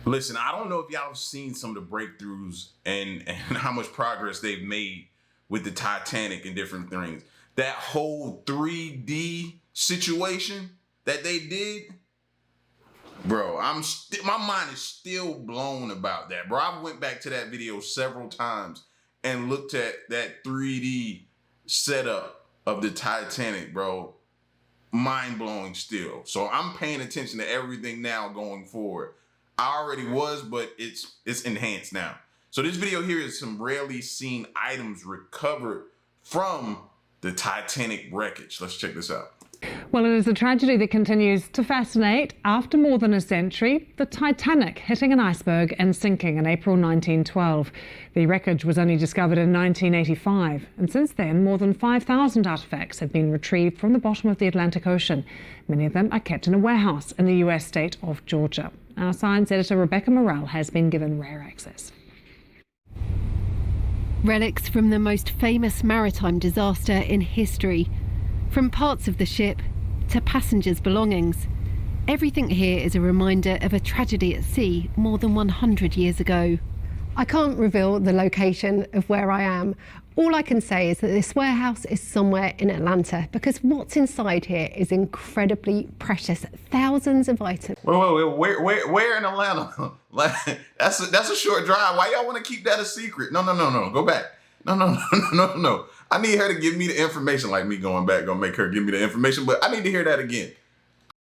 Listen, I don't know if y'all have seen some of the breakthroughs and how much progress they've made with the Titanic and different things. That whole 3D situation that they did, bro, my mind is still blown about that, bro. I went back to that video several times and looked at that 3D setup of the Titanic, bro. Mind blowing still. So I'm paying attention to everything now going forward. I already was, but it's enhanced now. So this video here is some rarely seen items recovered from the Titanic wreckage. Let's check this out. Well, it is a tragedy that continues to fascinate. After more than a century, the Titanic hitting an iceberg and sinking in April 1912. The wreckage was only discovered in 1985, and since then, more than 5,000 artefacts have been retrieved from the bottom of the Atlantic Ocean. Many of them are kept in a warehouse in the US state of Georgia. Our science editor Rebecca Morrell has been given rare access. Relics from the most famous maritime disaster in history. From parts of the ship to passengers' belongings. Everything here is a reminder of a tragedy at sea more than 100 years ago. I can't reveal the location of where I am. All I can say is that this warehouse is somewhere in Atlanta because what's inside here is incredibly precious. Thousands of items. Where in Atlanta? Like, that's a short drive. Why y'all want to keep that a secret? No. Go back. No. I need her to give me the information. Like me going back, gonna make her give me the information, but I need to hear that again.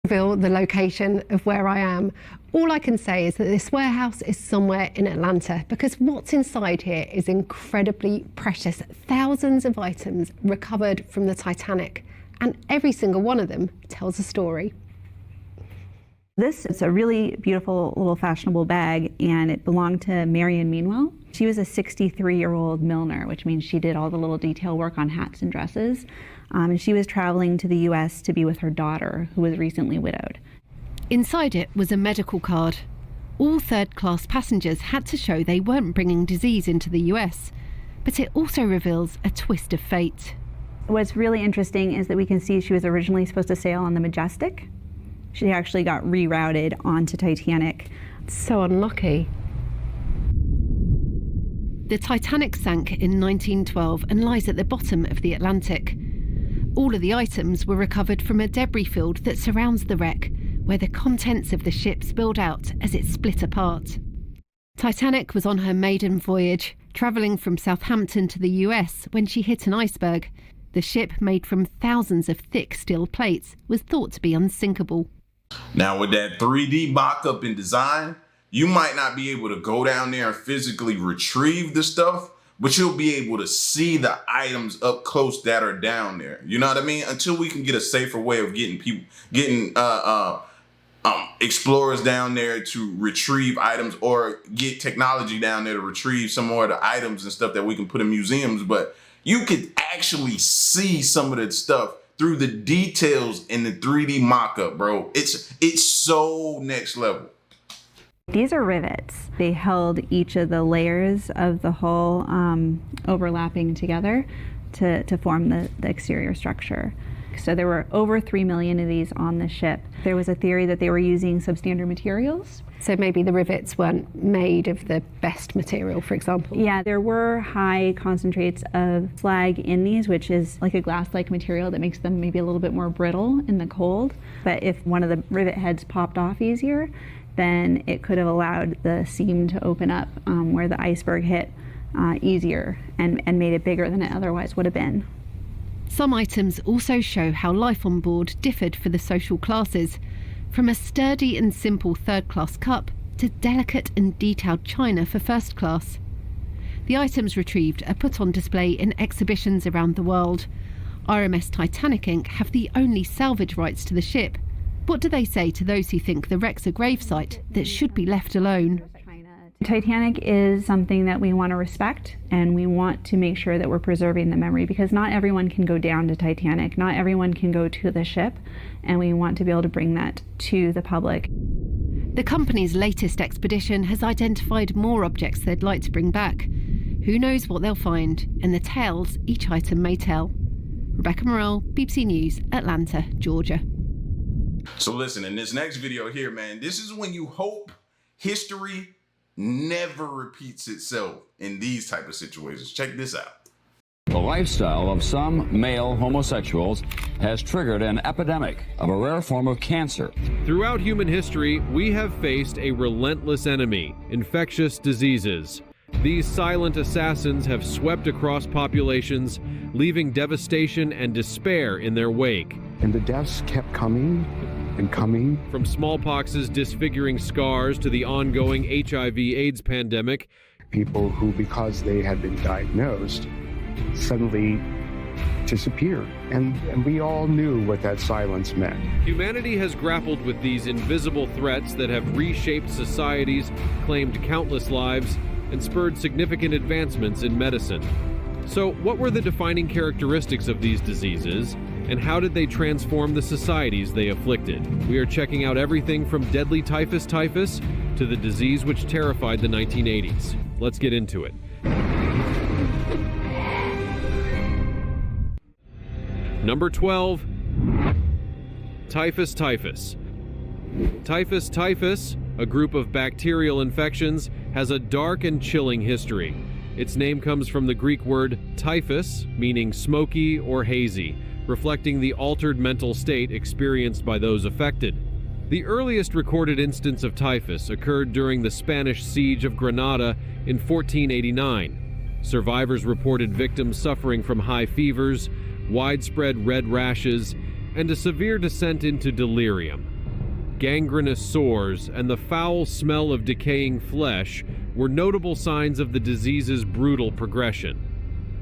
Reveal the location of where I am. All I can say is that this warehouse is somewhere in Atlanta because what's inside here is incredibly precious. Thousands of items recovered from the Titanic, and every single one of them tells a story. This is a really beautiful little fashionable bag, and it belonged to Marion Meanwell. She was a 63-year-old milliner, which means she did all the little detail work on hats and dresses. And she was traveling to the US to be with her daughter, who was recently widowed. Inside it was a medical card. All third-class passengers had to show they weren't bringing disease into the US, but it also reveals a twist of fate. What's really interesting is that we can see she was originally supposed to sail on the Majestic. She actually got rerouted onto Titanic. So unlucky. The Titanic sank in 1912 and lies at the bottom of the Atlantic. All of the items were recovered from a debris field that surrounds the wreck, where the contents of the ship spilled out as it split apart. Titanic was on her maiden voyage, travelling from Southampton to the US when she hit an iceberg. The ship, made from thousands of thick steel plates, was thought to be unsinkable. Now with that 3D mock-up and design, you might not be able to go down there and physically retrieve the stuff, but you'll be able to see the items up close that are down there. You know what I mean? Until we can get a safer way of getting explorers down there to retrieve items, or get technology down there to retrieve some more of the items and stuff that we can put in museums. But you could actually see some of the stuff through the details in the 3D mock-up, bro. It's so next level. These are rivets. They held each of the layers of the hull overlapping together to form the exterior structure. So there were over 3 million of these on the ship. There was a theory that they were using substandard materials. So maybe the rivets weren't made of the best material, for example. Yeah, there were high concentrates of slag in these, which is like a glass-like material that makes them maybe a little bit more brittle in the cold. But if one of the rivet heads popped off easier, then it could have allowed the seam to open up where the iceberg hit easier and made it bigger than it otherwise would have been. Some items also show how life on board differed for the social classes, from a sturdy and simple third-class cup to delicate and detailed china for first class. The items retrieved are put on display in exhibitions around the world. RMS Titanic Inc. have the only salvage rights to the ship. What do they say to those who think the wreck's a gravesite that should be left alone? Titanic is something that we want to respect, and we want to make sure that we're preserving the memory, because not everyone can go down to Titanic, not everyone can go to the ship, and we want to be able to bring that to the public. The company's latest expedition has identified more objects they'd like to bring back. Who knows what they'll find, and the tales each item may tell. Rebecca Morrell, BBC News, Atlanta, Georgia. So listen, in this next video here, man, this is when you hope history never repeats itself in these type of situations. Check this out. The lifestyle of some male homosexuals has triggered an epidemic of a rare form of cancer. Throughout human history, we have faced a relentless enemy, infectious diseases. These silent assassins have swept across populations, leaving devastation and despair in their wake. And the deaths kept coming and coming. From smallpox's disfiguring scars to the ongoing HIV/AIDS pandemic. People who, because they had been diagnosed, suddenly disappeared. And we all knew what that silence meant. Humanity has grappled with these invisible threats that have reshaped societies, claimed countless lives, and spurred significant advancements in medicine. So, what were the defining characteristics of these diseases, and how did they transform the societies they afflicted? We are checking out everything from deadly typhus to the disease which terrified the 1980s. Let's get into it. Number 12, typhus. Typhus, a group of bacterial infections, has a dark and chilling history. Its name comes from the Greek word typhus, meaning smoky or hazy, reflecting the altered mental state experienced by those affected. The earliest recorded instance of typhus occurred during the Spanish siege of Granada in 1489. Survivors reported victims suffering from high fevers, widespread red rashes, and a severe descent into delirium. Gangrenous sores and the foul smell of decaying flesh were notable signs of the disease's brutal progression.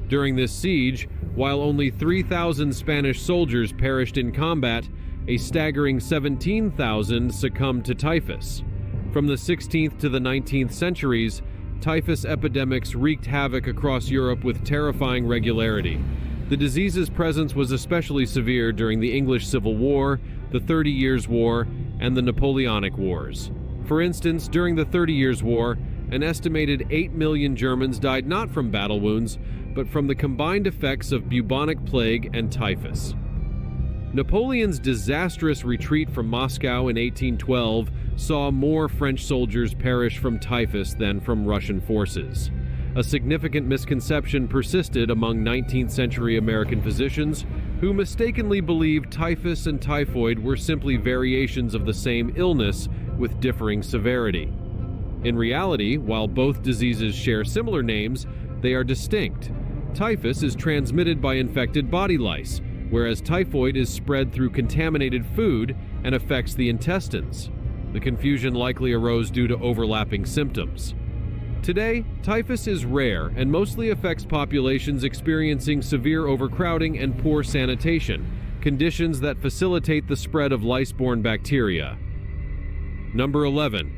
During this siege, while only 3,000 Spanish soldiers perished in combat, a staggering 17,000 succumbed to typhus. From the 16th to the 19th centuries, typhus epidemics wreaked havoc across Europe with terrifying regularity. The disease's presence was especially severe during the English Civil War, the 30 Years' War, and the Napoleonic Wars. For instance, during the 30 Years' War, an estimated 8 million Germans died not from battle wounds, but from the combined effects of bubonic plague and typhus. Napoleon's disastrous retreat from Moscow in 1812 saw more French soldiers perish from typhus than from Russian forces. A significant misconception persisted among 19th century American physicians who mistakenly believed typhus and typhoid were simply variations of the same illness with differing severity. In reality, while both diseases share similar names, they are distinct. Typhus is transmitted by infected body lice, whereas typhoid is spread through contaminated food and affects the intestines. The confusion likely arose due to overlapping symptoms. Today, typhus is rare and mostly affects populations experiencing severe overcrowding and poor sanitation, conditions that facilitate the spread of lice-borne bacteria. Number 11.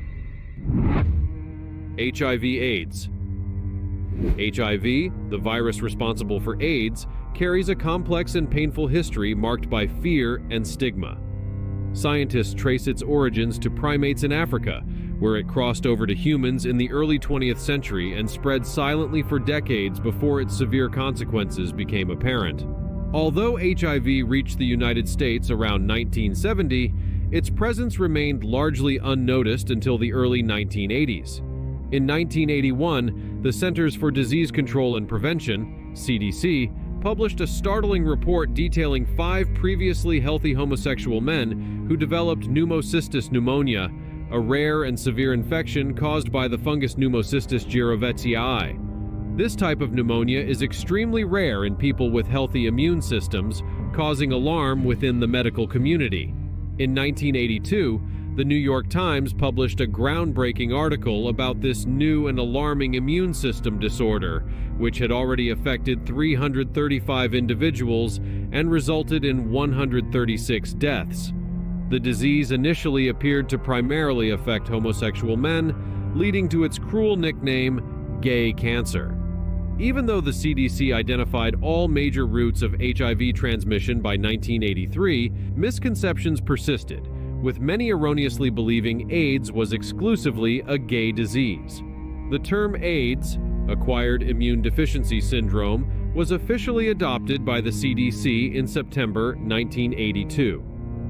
HIV/AIDS. HIV, the virus responsible for AIDS, carries a complex and painful history marked by fear and stigma. Scientists trace its origins to primates in Africa, where it crossed over to humans in the early 20th century and spread silently for decades before its severe consequences became apparent. Although HIV reached the United States around 1970, its presence remained largely unnoticed until the early 1980s. In 1981, the Centers for Disease Control and Prevention, CDC, published a startling report detailing 5 previously healthy homosexual men who developed pneumocystis pneumonia, a rare and severe infection caused by the fungus Pneumocystis jirovecii. This type of pneumonia is extremely rare in people with healthy immune systems, causing alarm within the medical community. In 1982, the New York Times published a groundbreaking article about this new and alarming immune system disorder, which had already affected 335 individuals and resulted in 136 deaths. The disease initially appeared to primarily affect homosexual men, leading to its cruel nickname, gay cancer. Even though the CDC identified all major routes of HIV transmission by 1983, misconceptions persisted, with many erroneously believing AIDS was exclusively a gay disease. The term AIDS, acquired immune deficiency syndrome, was officially adopted by the CDC in September 1982.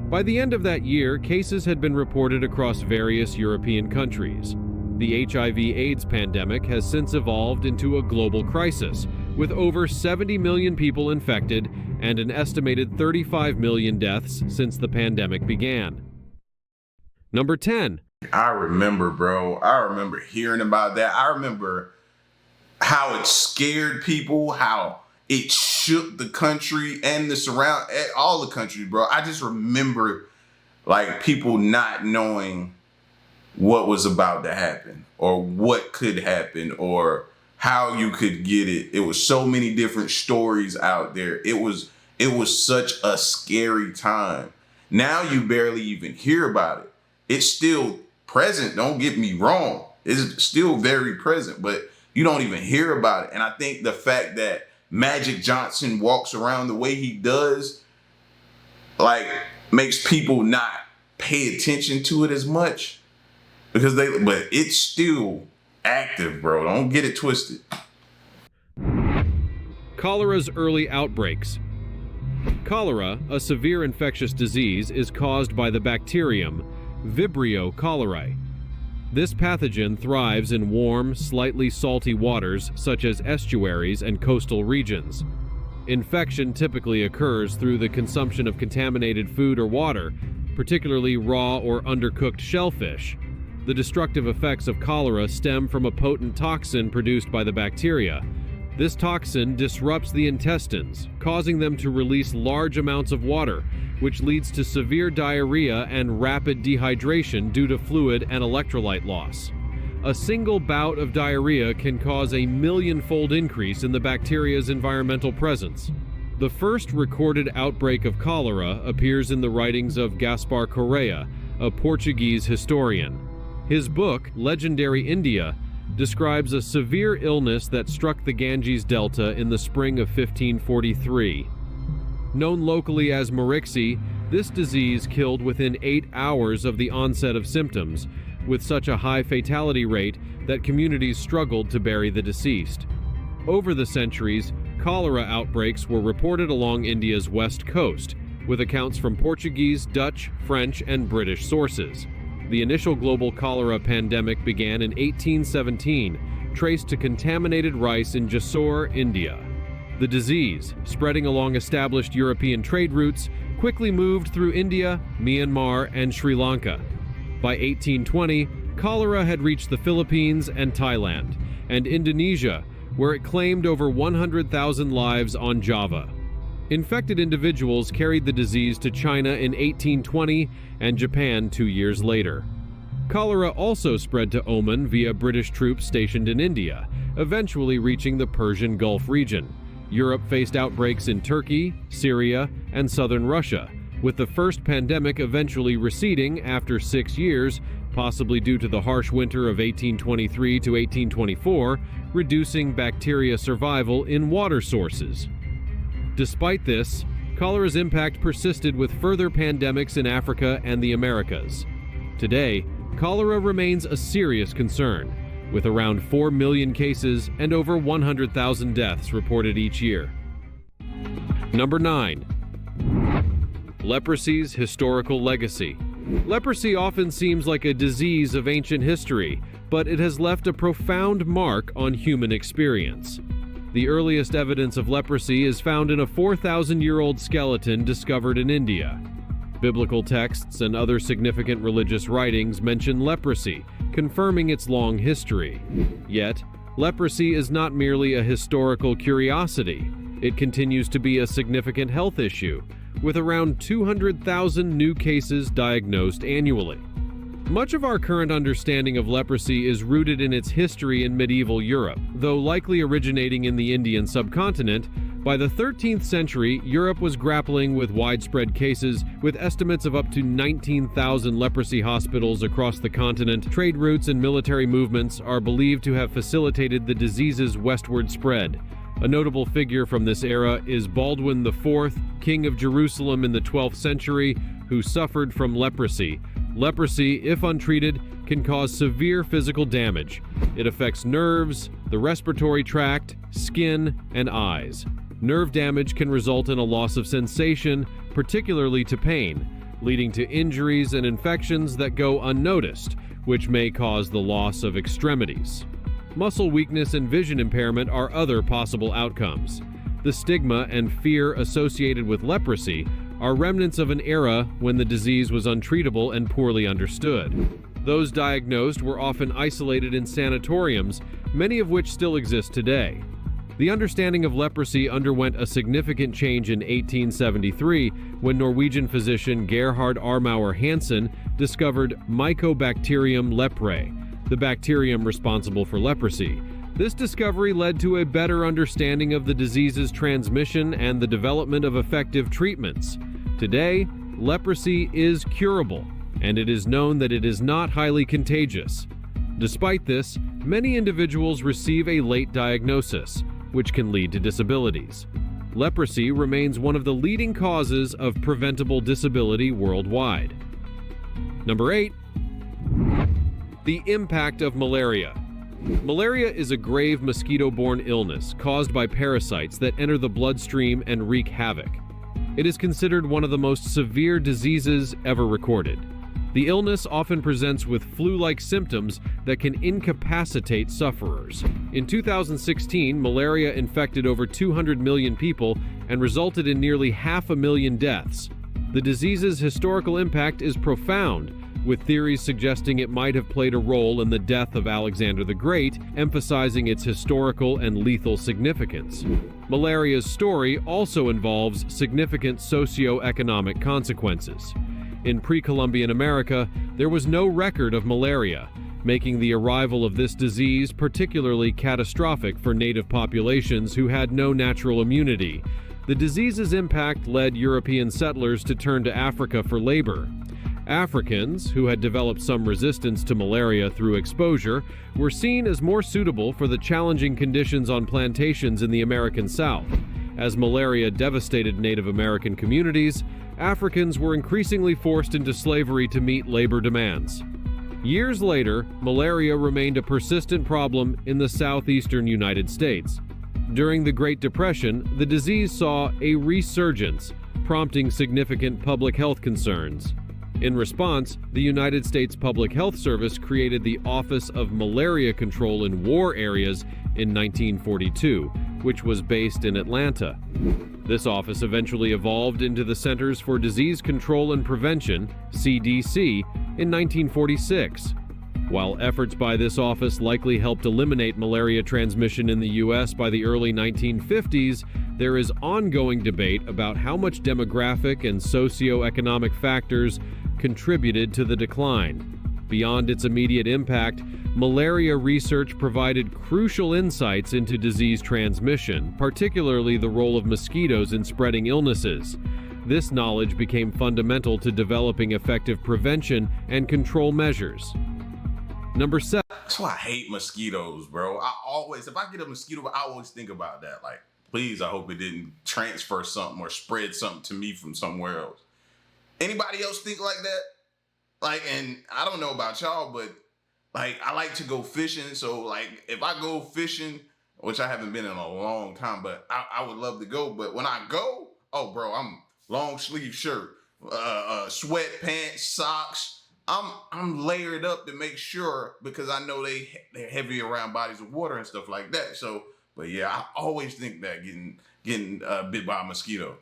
By the end of that year, cases had been reported across various European countries. The HIV/AIDS pandemic has since evolved into a global crisis, with over 70 million people infected and an estimated 35 million deaths since the pandemic began. Number 10. I remember, bro. I remember hearing about that. I remember how it scared people, how it shook the country and all the country, bro. I just remember like people not knowing what was about to happen or what could happen or how you could get it. It was so many different stories out there. It was such a scary time. Now you barely even hear about it. It's still present. Don't get me wrong. It's still very present, but you don't even hear about it. And I think the fact that Magic Johnson walks around the way he does, like, makes people not pay attention to it as much but it's still active, bro. Don't get it twisted. Cholera's early outbreaks. Cholera, a severe infectious disease, is caused by the bacterium Vibrio cholerae. This pathogen thrives in warm, slightly salty waters such as estuaries and coastal regions. Infection typically occurs through the consumption of contaminated food or water, particularly raw or undercooked shellfish. The destructive effects of cholera stem from a potent toxin produced by the bacteria. This toxin disrupts the intestines, causing them to release large amounts of water, which leads to severe diarrhea and rapid dehydration due to fluid and electrolyte loss. A single bout of diarrhea can cause a million-fold increase in the bacteria's environmental presence. The first recorded outbreak of cholera appears in the writings of Gaspar Correa, a Portuguese historian. His book, Legendary India, describes a severe illness that struck the Ganges Delta in the spring of 1543. Known locally as Marixi, this disease killed within 8 hours of the onset of symptoms, with such a high fatality rate that communities struggled to bury the deceased. Over the centuries, cholera outbreaks were reported along India's west coast, with accounts from Portuguese, Dutch, French, and British sources. The initial global cholera pandemic began in 1817, traced to contaminated rice in Jessore, India. The disease, spreading along established European trade routes, quickly moved through India, Myanmar, and Sri Lanka. By 1820, cholera had reached the Philippines and Thailand, and Indonesia, where it claimed over 100,000 lives on Java. Infected individuals carried the disease to China in 1820 and Japan 2 years later. Cholera also spread to Oman via British troops stationed in India, eventually reaching the Persian Gulf region. Europe faced outbreaks in Turkey, Syria, and southern Russia, with the first pandemic eventually receding after 6 years, possibly due to the harsh winter of 1823 to 1824, reducing bacteria survival in water sources. Despite this, cholera's impact persisted with further pandemics in Africa and the Americas. Today, cholera remains a serious concern, with around 4 million cases and over 100,000 deaths reported each year. Number 9. Leprosy's historical legacy. Leprosy often seems like a disease of ancient history, but it has left a profound mark on human experience. The earliest evidence of leprosy is found in a 4,000-year-old skeleton discovered in India. Biblical texts and other significant religious writings mention leprosy, confirming its long history. Yet, leprosy is not merely a historical curiosity. It continues to be a significant health issue, with around 200,000 new cases diagnosed annually. Much of our current understanding of leprosy is rooted in its history in medieval Europe, though likely originating in the Indian subcontinent. By the 13th century, Europe was grappling with widespread cases, with estimates of up to 19,000 leprosy hospitals across the continent. Trade routes and military movements are believed to have facilitated the disease's westward spread. A notable figure from this era is Baldwin IV, king of Jerusalem in the 12th century, who suffered from leprosy. Leprosy, if untreated, can cause severe physical damage. It affects nerves, the respiratory tract, skin, and eyes. Nerve damage can result in a loss of sensation, particularly to pain, leading to injuries and infections that go unnoticed, which may cause the loss of extremities. Muscle weakness and vision impairment are other possible outcomes. The stigma and fear associated with leprosy are remnants of an era when the disease was untreatable and poorly understood. Those diagnosed were often isolated in sanatoriums, many of which still exist today. The understanding of leprosy underwent a significant change in 1873 when Norwegian physician Gerhard Armauer Hansen discovered Mycobacterium leprae, the bacterium responsible for leprosy. This discovery led to a better understanding of the disease's transmission and the development of effective treatments. Today, leprosy is curable, and it is known that it is not highly contagious. Despite this, many individuals receive a late diagnosis, which can lead to disabilities. Leprosy remains one of the leading causes of preventable disability worldwide. Number 8. The impact of malaria. Malaria is a grave mosquito-borne illness caused by parasites that enter the bloodstream and wreak havoc. It is considered one of the most severe diseases ever recorded. The illness often presents with flu-like symptoms that can incapacitate sufferers. In 2016, malaria infected over 200 million people and resulted in nearly 500,000 deaths. The disease's historical impact is profound, with theories suggesting it might have played a role in the death of Alexander the Great, emphasizing its historical and lethal significance. Malaria's story also involves significant socio-economic consequences. In pre-Columbian America, there was no record of malaria, making the arrival of this disease particularly catastrophic for native populations who had no natural immunity. The disease's impact led European settlers to turn to Africa for labor. Africans, who had developed some resistance to malaria through exposure, were seen as more suitable for the challenging conditions on plantations in the American South. As malaria devastated Native American communities, Africans were increasingly forced into slavery to meet labor demands. Years later, malaria remained a persistent problem in the southeastern United States. During the Great Depression, the disease saw a resurgence, prompting significant public health concerns. In response, the United States Public Health Service created the Office of Malaria Control in War Areas in 1942, which was based in Atlanta. This office eventually evolved into the Centers for Disease Control and Prevention, CDC, in 1946. While efforts by this office likely helped eliminate malaria transmission in the U.S. by the early 1950s, there is ongoing debate about how much demographic and socio-economic factors contributed to the decline. Beyond its immediate impact, malaria research provided crucial insights into disease transmission, particularly the role of mosquitoes in spreading illnesses. This knowledge became fundamental to developing effective prevention and control measures. Number 7. That's why I hate mosquitoes, bro. If I get a mosquito, I always think about that. Like, please, I hope it didn't transfer something or spread something to me from somewhere else. Anybody else think like that? Like, and I don't know about y'all, but like, I like to go fishing. So like, if I go fishing, which I haven't been in a long time, but I would love to go. But when I go, oh, bro, I'm long sleeve shirt, sweatpants, socks. I'm layered up to make sure, because I know they're heavy around bodies of water and stuff like that. So, but yeah, I always think that getting bit by a mosquito.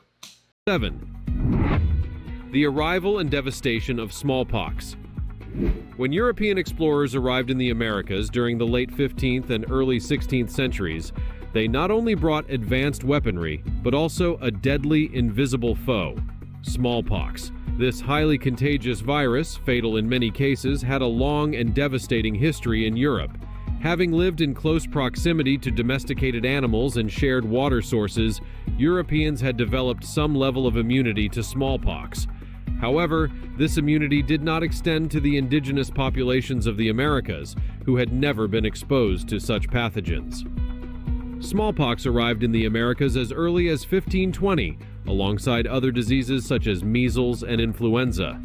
7. The arrival and devastation of smallpox. When European explorers arrived in the Americas during the late 15th and early 16th centuries, they not only brought advanced weaponry, but also a deadly invisible foe, smallpox. This highly contagious virus, fatal in many cases, had a long and devastating history in Europe. Having lived in close proximity to domesticated animals and shared water sources, Europeans had developed some level of immunity to smallpox. However, this immunity did not extend to the indigenous populations of the Americas, who had never been exposed to such pathogens. Smallpox arrived in the Americas as early as 1520, alongside other diseases such as measles and influenza.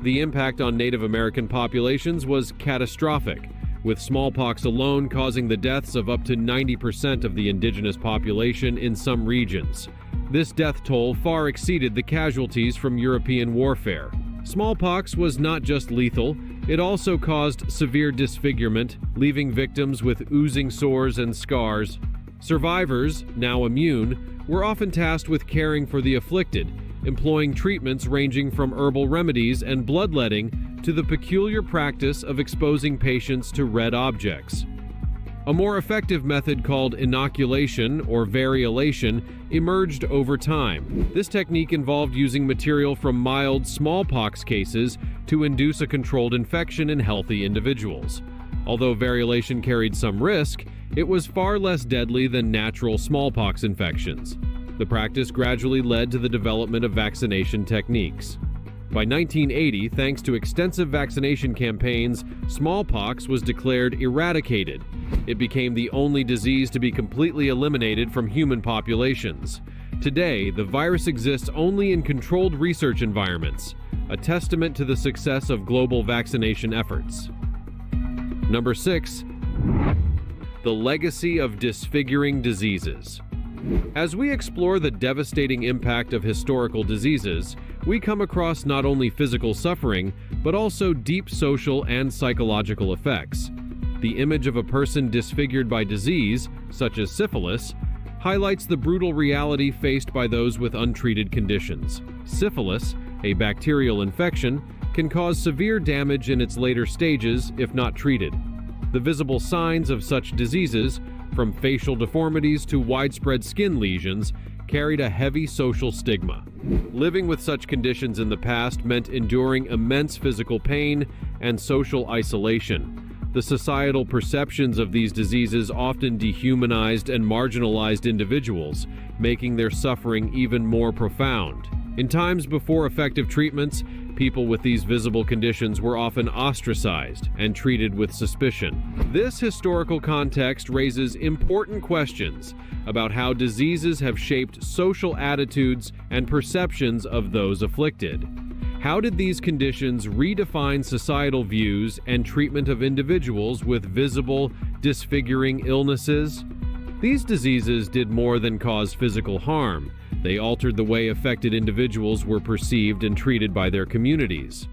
The impact on Native American populations was catastrophic, with smallpox alone causing the deaths of up to 90% of the indigenous population in some regions. This death toll far exceeded the casualties from European warfare. Smallpox was not just lethal, It also caused severe disfigurement, leaving victims with oozing sores and scars. Survivors, now immune, were often tasked with caring for the afflicted, employing treatments ranging from herbal remedies and bloodletting to the peculiar practice of exposing patients to red objects. A more effective method called inoculation or variolation emerged over time. This technique involved using material from mild smallpox cases to induce a controlled infection in healthy individuals. Although variolation carried some risk, it was far less deadly than natural smallpox infections. The practice gradually led to the development of vaccination techniques. By 1980, thanks to extensive vaccination campaigns, smallpox was declared eradicated. It became the only disease to be completely eliminated from human populations. Today, the virus exists only in controlled research environments, a testament to the success of global vaccination efforts. Number 6. The legacy of disfiguring diseases. As we explore the devastating impact of historical diseases, we come across not only physical suffering, but also deep social and psychological effects. The image of a person disfigured by disease, such as syphilis, highlights the brutal reality faced by those with untreated conditions. Syphilis, a bacterial infection, can cause severe damage in its later stages if not treated. The visible signs of such diseases, from facial deformities to widespread skin lesions, carried a heavy social stigma. Living with such conditions in the past meant enduring immense physical pain and social isolation. The societal perceptions of these diseases often dehumanized and marginalized individuals, making their suffering even more profound. In times before effective treatments, people with these visible conditions were often ostracized and treated with suspicion. This historical context raises important questions about how diseases have shaped social attitudes and perceptions of those afflicted. How did these conditions redefine societal views and treatment of individuals with visible, disfiguring illnesses? These diseases did more than cause physical harm. They altered the way affected individuals were perceived and treated by their communities.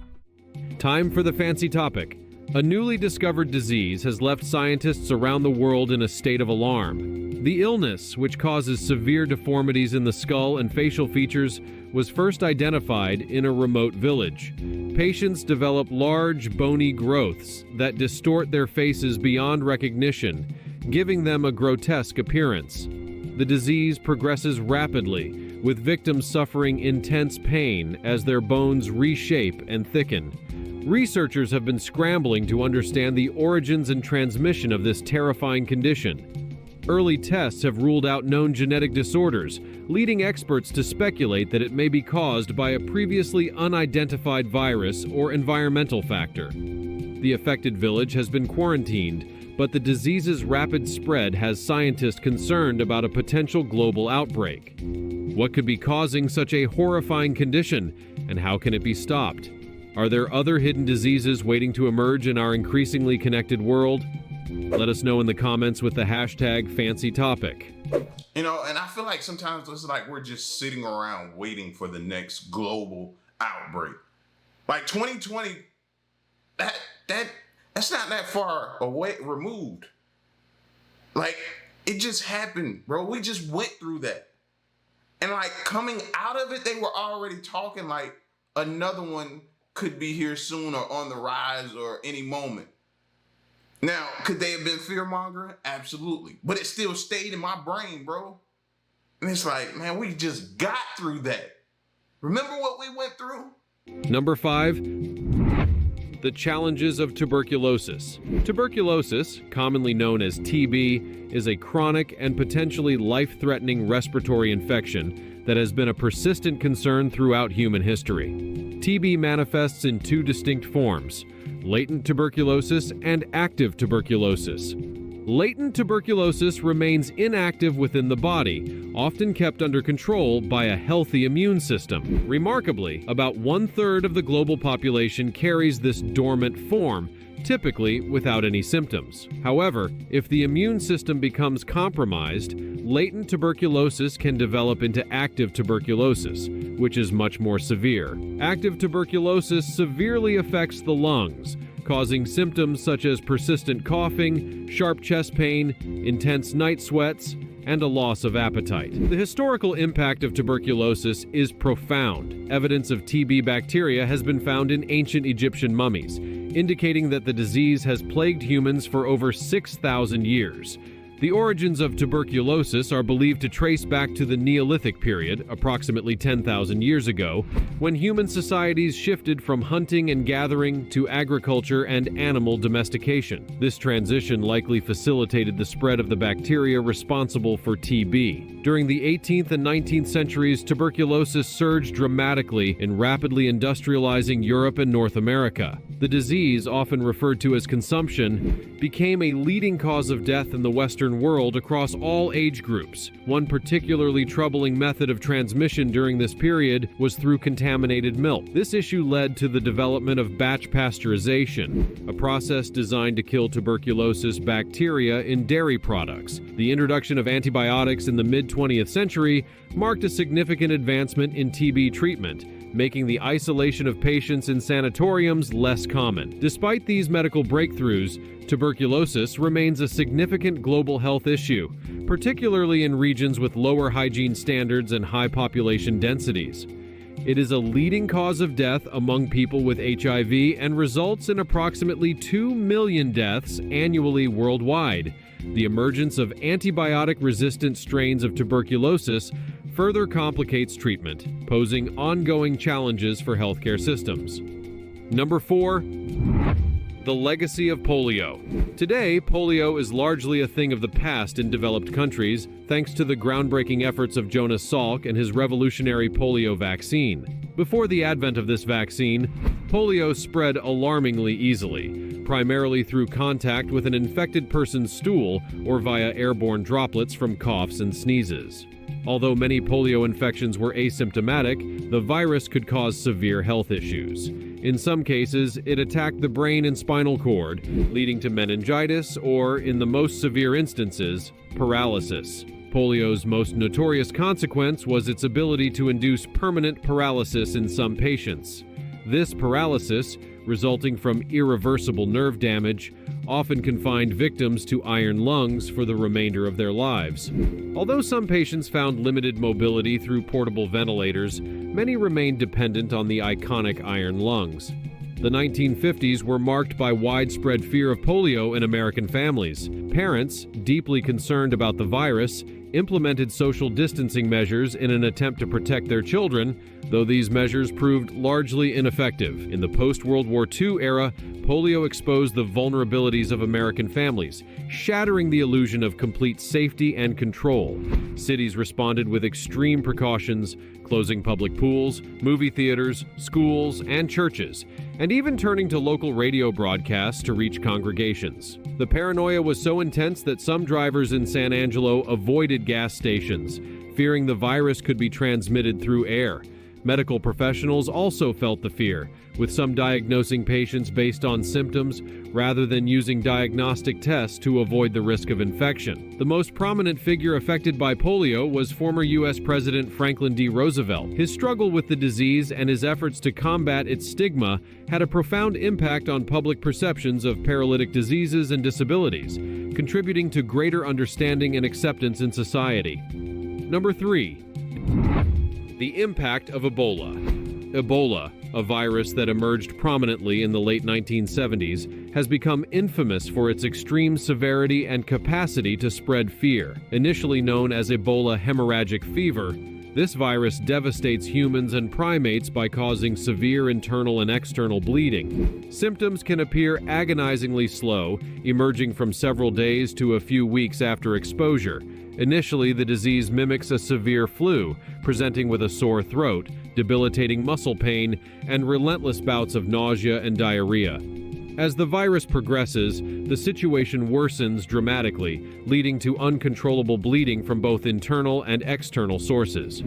Time for the fancy topic. A newly discovered disease has left scientists around the world in a state of alarm. The illness, which causes severe deformities in the skull and facial features, was first identified in a remote village. Patients develop large, bony growths that distort their faces beyond recognition, giving them a grotesque appearance. The disease progresses rapidly, with victims suffering intense pain as their bones reshape and thicken. Researchers have been scrambling to understand the origins and transmission of this terrifying condition. Early tests have ruled out known genetic disorders, leading experts to speculate that it may be caused by a previously unidentified virus or environmental factor. The affected village has been quarantined, but the disease's rapid spread has scientists concerned about a potential global outbreak. What could be causing such a horrifying condition, and how can it be stopped? Are there other hidden diseases waiting to emerge in our increasingly connected world? Let us know in the comments with the hashtag #FancyTopic. You know, and I feel like sometimes it's like we're just sitting around waiting for the next global outbreak. Like 2020, that's not that far away removed. Like, it just happened, bro. We just went through that. And like coming out of it, they were already talking like another one could be here soon or on the rise or any moment. Now, could they have been fear-mongering? Absolutely. But it still stayed in my brain, bro. And it's like, man, we just got through that. Remember what we went through? Number 5, the challenges of tuberculosis. Tuberculosis, commonly known as TB, is a chronic and potentially life-threatening respiratory infection that has been a persistent concern throughout human history. TB manifests in 2 distinct forms: latent tuberculosis and active tuberculosis. Latent tuberculosis remains inactive within the body, often kept under control by a healthy immune system. Remarkably, about 1/3 of the global population carries this dormant form, typically without any symptoms. However, if the immune system becomes compromised, latent tuberculosis can develop into active tuberculosis, which is much more severe. Active tuberculosis severely affects the lungs, causing symptoms such as persistent coughing, sharp chest pain, intense night sweats, and a loss of appetite. The historical impact of tuberculosis is profound. Evidence of TB bacteria has been found in ancient Egyptian mummies, indicating that the disease has plagued humans for over 6,000 years. The origins of tuberculosis are believed to trace back to the Neolithic period, approximately 10,000 years ago, when human societies shifted from hunting and gathering to agriculture and animal domestication. This transition likely facilitated the spread of the bacteria responsible for TB. During the 18th and 19th centuries, tuberculosis surged dramatically in rapidly industrializing Europe and North America. The disease, often referred to as consumption, became a leading cause of death in the Western world across all age groups. One particularly troubling method of transmission during this period was through contaminated milk. This issue led to the development of batch pasteurization, a process designed to kill tuberculosis bacteria in dairy products. The introduction of antibiotics in the mid-20th century marked a significant advancement in TB treatment, making the isolation of patients in sanatoriums less common. Despite these medical breakthroughs, tuberculosis remains a significant global health issue, particularly in regions with lower hygiene standards and high population densities. It is a leading cause of death among people with HIV and results in approximately 2 million deaths annually worldwide. The emergence of antibiotic-resistant strains of tuberculosis further complicates treatment, posing ongoing challenges for healthcare systems. Number 4, the legacy of polio. Today, polio is largely a thing of the past in developed countries, thanks to the groundbreaking efforts of Jonas Salk and his revolutionary polio vaccine. Before the advent of this vaccine, polio spread alarmingly easily, primarily through contact with an infected person's stool or via airborne droplets from coughs and sneezes. Although many polio infections were asymptomatic, the virus could cause severe health issues. In some cases, it attacked the brain and spinal cord, leading to meningitis or, in the most severe instances, paralysis. Polio's most notorious consequence was its ability to induce permanent paralysis in some patients. This paralysis, resulting from irreversible nerve damage, often confined victims to iron lungs for the remainder of their lives. Although some patients found limited mobility through portable ventilators, many remained dependent on the iconic iron lungs. The 1950s were marked by widespread fear of polio in American families. Parents, deeply concerned about the virus, implemented social distancing measures in an attempt to protect their children, though these measures proved largely ineffective. In the post-World War II era, polio exposed the vulnerabilities of American families, shattering the illusion of complete safety and control. Cities responded with extreme precautions, closing public pools, movie theaters, schools, and churches, and even turning to local radio broadcasts to reach congregations. The paranoia was so intense that some drivers in San Angelo avoided gas stations, fearing the virus could be transmitted through air. Medical professionals also felt the fear, with some diagnosing patients based on symptoms rather than using diagnostic tests to avoid the risk of infection. The most prominent figure affected by polio was former U.S. President Franklin D. Roosevelt. His struggle with the disease and his efforts to combat its stigma had a profound impact on public perceptions of paralytic diseases and disabilities, contributing to greater understanding and acceptance in society. Number 3. The impact of Ebola. Ebola, a virus that emerged prominently in the late 1970s, has become infamous for its extreme severity and capacity to spread fear. Initially known as Ebola hemorrhagic fever, this virus devastates humans and primates by causing severe internal and external bleeding. Symptoms can appear agonizingly slow, emerging from several days to a few weeks after exposure. Initially, the disease mimics a severe flu, presenting with a sore throat, debilitating muscle pain, and relentless bouts of nausea and diarrhea. As the virus progresses, the situation worsens dramatically, leading to uncontrollable bleeding from both internal and external sources.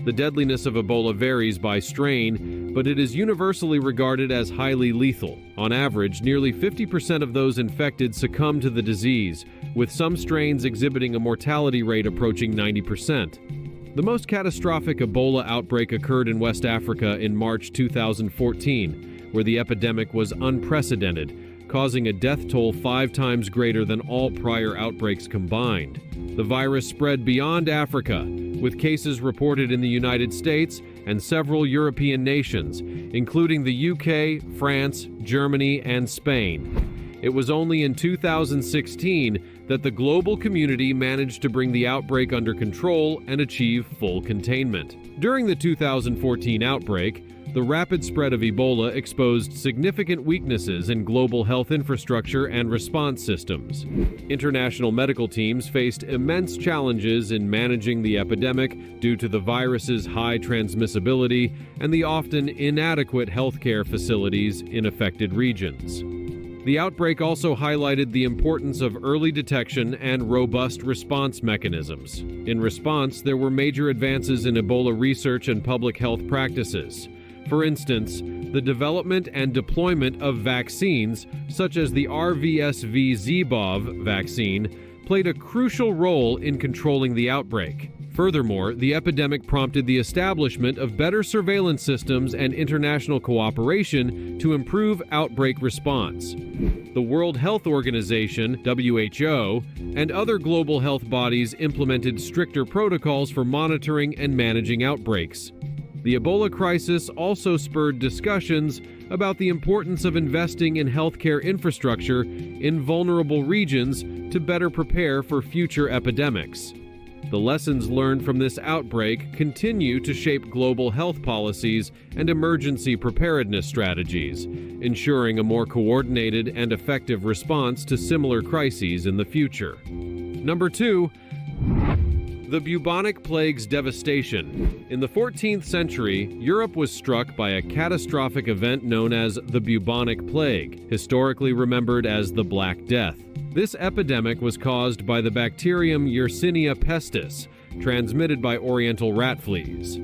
The deadliness of Ebola varies by strain, but it is universally regarded as highly lethal. On average, nearly 50% of those infected succumb to the disease, with some strains exhibiting a mortality rate approaching 90%. The most catastrophic Ebola outbreak occurred in West Africa in March 2014, where the epidemic was unprecedented, causing a death toll 5 times greater than all prior outbreaks combined. The virus spread beyond Africa, with cases reported in the United States and several European nations, including the UK, France, Germany, and Spain. It was only in 2016 that the global community managed to bring the outbreak under control and achieve full containment. During the 2014 outbreak, the rapid spread of Ebola exposed significant weaknesses in global health infrastructure and response systems. International medical teams faced immense challenges in managing the epidemic due to the virus's high transmissibility and the often inadequate healthcare facilities in affected regions. The outbreak also highlighted the importance of early detection and robust response mechanisms. In response, there were major advances in Ebola research and public health practices. For instance, the development and deployment of vaccines, such as the RVSV-ZBOV vaccine, played a crucial role in controlling the outbreak. Furthermore, the epidemic prompted the establishment of better surveillance systems and international cooperation to improve outbreak response. The World Health Organization, WHO, and other global health bodies implemented stricter protocols for monitoring and managing outbreaks. The Ebola crisis also spurred discussions about the importance of investing in healthcare infrastructure in vulnerable regions to better prepare for future epidemics. The lessons learned from this outbreak continue to shape global health policies and emergency preparedness strategies, ensuring a more coordinated and effective response to similar crises in the future. Number 2. The bubonic plague's devastation. In the 14th century, Europe was struck by a catastrophic event known as the bubonic plague, historically remembered as the Black Death. This epidemic was caused by the bacterium Yersinia pestis, transmitted by oriental rat fleas.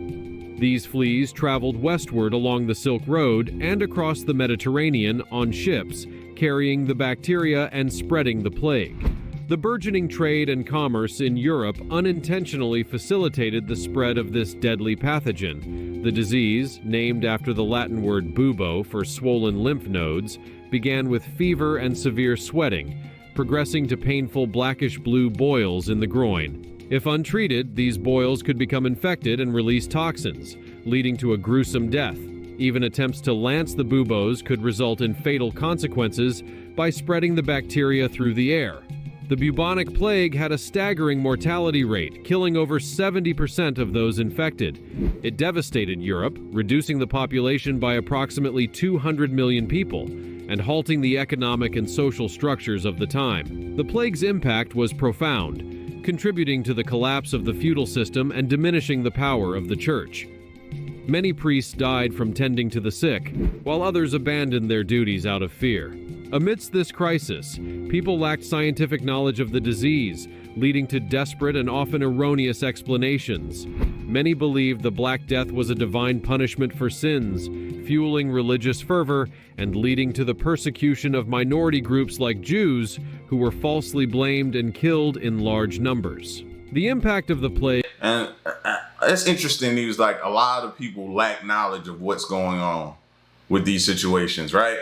These fleas traveled westward along the Silk Road and across the Mediterranean on ships, carrying the bacteria and spreading the plague. The burgeoning trade and commerce in Europe unintentionally facilitated the spread of this deadly pathogen. The disease, named after the Latin word bubo for swollen lymph nodes, began with fever and severe sweating, progressing to painful blackish-blue boils in the groin. If untreated, these boils could become infected and release toxins, leading to a gruesome death. Even attempts to lance the buboes could result in fatal consequences by spreading the bacteria through the air. The bubonic plague had a staggering mortality rate, killing over 70% of those infected. It devastated Europe, reducing the population by approximately 200 million people, and halting the economic and social structures of the time. The plague's impact was profound, contributing to the collapse of the feudal system and diminishing the power of the church. Many priests died from tending to the sick, while others abandoned their duties out of fear. Amidst this crisis, people lacked scientific knowledge of the disease, leading to desperate and often erroneous explanations. Many believed the Black Death was a divine punishment for sins, fueling religious fervor and leading to the persecution of minority groups like Jews, who were falsely blamed and killed in large numbers. The impact of the plague... And it's interesting, he was like, a lot of people lack knowledge of what's going on with these situations, right?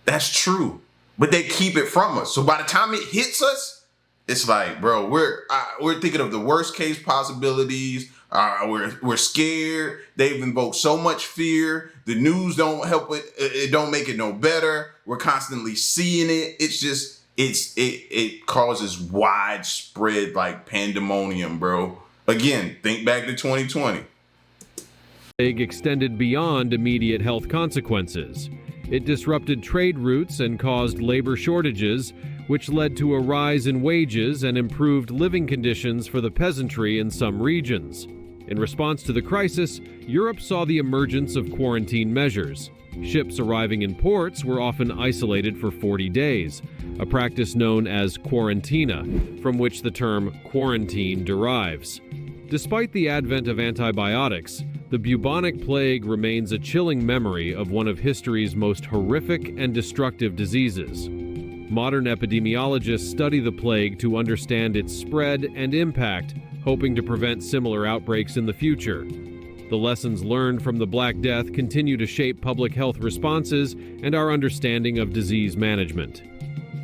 That's true. But they keep it from us. So by the time it hits us, it's like, bro, we're thinking of the worst case possibilities. We're scared. They've invoked so much fear. The news don't help it. It don't make it no better. We're constantly seeing it. It's just, it causes widespread like pandemonium, bro. Again, think back to 2020. Plague extended beyond immediate health consequences. It disrupted trade routes and caused labor shortages, which led to a rise in wages and improved living conditions for the peasantry in some regions. In response to the crisis, Europe saw the emergence of quarantine measures. Ships arriving in ports were often isolated for 40 days, a practice known as quarantina, from which the term quarantine derives. Despite the advent of antibiotics, the bubonic plague remains a chilling memory of one of history's most horrific and destructive diseases. Modern epidemiologists study the plague to understand its spread and impact, hoping to prevent similar outbreaks in the future. The lessons learned from the Black Death continue to shape public health responses and our understanding of disease management.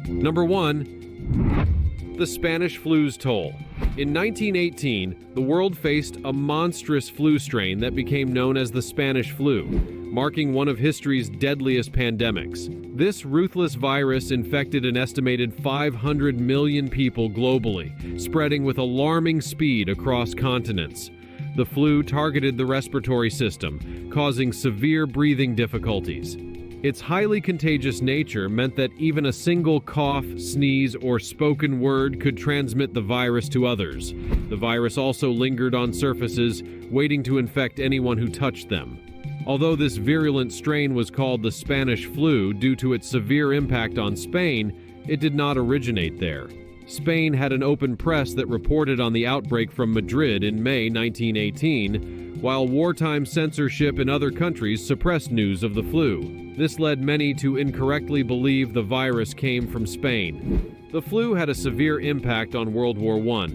Number 1, the Spanish flu's toll. In 1918, the world faced a monstrous flu strain that became known as the Spanish flu, marking one of history's deadliest pandemics. This ruthless virus infected an estimated 500 million people globally, spreading with alarming speed across continents. The flu targeted the respiratory system, causing severe breathing difficulties. Its highly contagious nature meant that even a single cough, sneeze, or spoken word could transmit the virus to others. The virus also lingered on surfaces, waiting to infect anyone who touched them. Although this virulent strain was called the Spanish flu due to its severe impact on Spain, it did not originate there. Spain had an open press that reported on the outbreak from Madrid in May 1918, while wartime censorship in other countries suppressed news of the flu. This led many to incorrectly believe the virus came from Spain. The flu had a severe impact on World War I,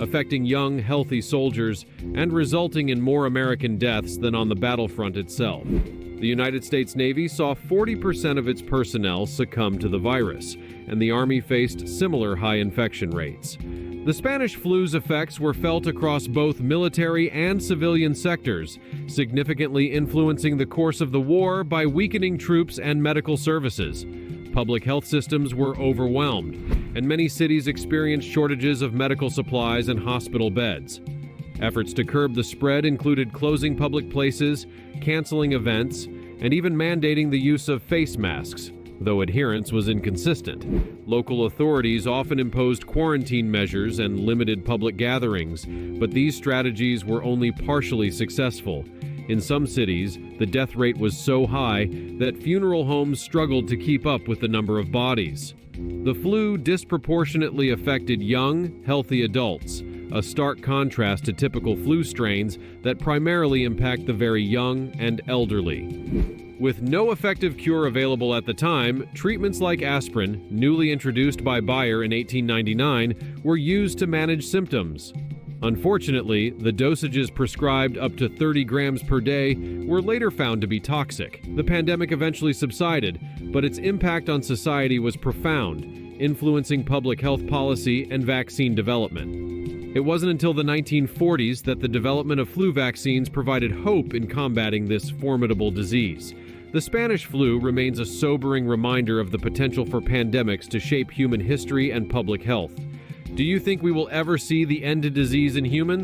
affecting young, healthy soldiers and resulting in more American deaths than on the battlefront itself. The United States Navy saw 40% of its personnel succumb to the virus, and the Army faced similar high infection rates. The Spanish flu's effects were felt across both military and civilian sectors, significantly influencing the course of the war by weakening troops and medical services. Public health systems were overwhelmed, and many cities experienced shortages of medical supplies and hospital beds. Efforts to curb the spread included closing public places, canceling events, and even mandating the use of face masks, though adherence was inconsistent. Local authorities often imposed quarantine measures and limited public gatherings, but these strategies were only partially successful. In some cities, the death rate was so high that funeral homes struggled to keep up with the number of bodies. The flu disproportionately affected young, healthy adults, a stark contrast to typical flu strains that primarily impact the very young and elderly. With no effective cure available at the time, treatments like aspirin, newly introduced by Bayer in 1899, were used to manage symptoms. Unfortunately, the dosages prescribed up to 30 grams per day were later found to be toxic. The pandemic eventually subsided, but its impact on society was profound, influencing public health policy and vaccine development. It wasn't until the 1940s that the development of flu vaccines provided hope in combating this formidable disease. The Spanish flu remains a sobering reminder of the potential for pandemics to shape human history and public health. Do you think we will ever see the end to disease in humans?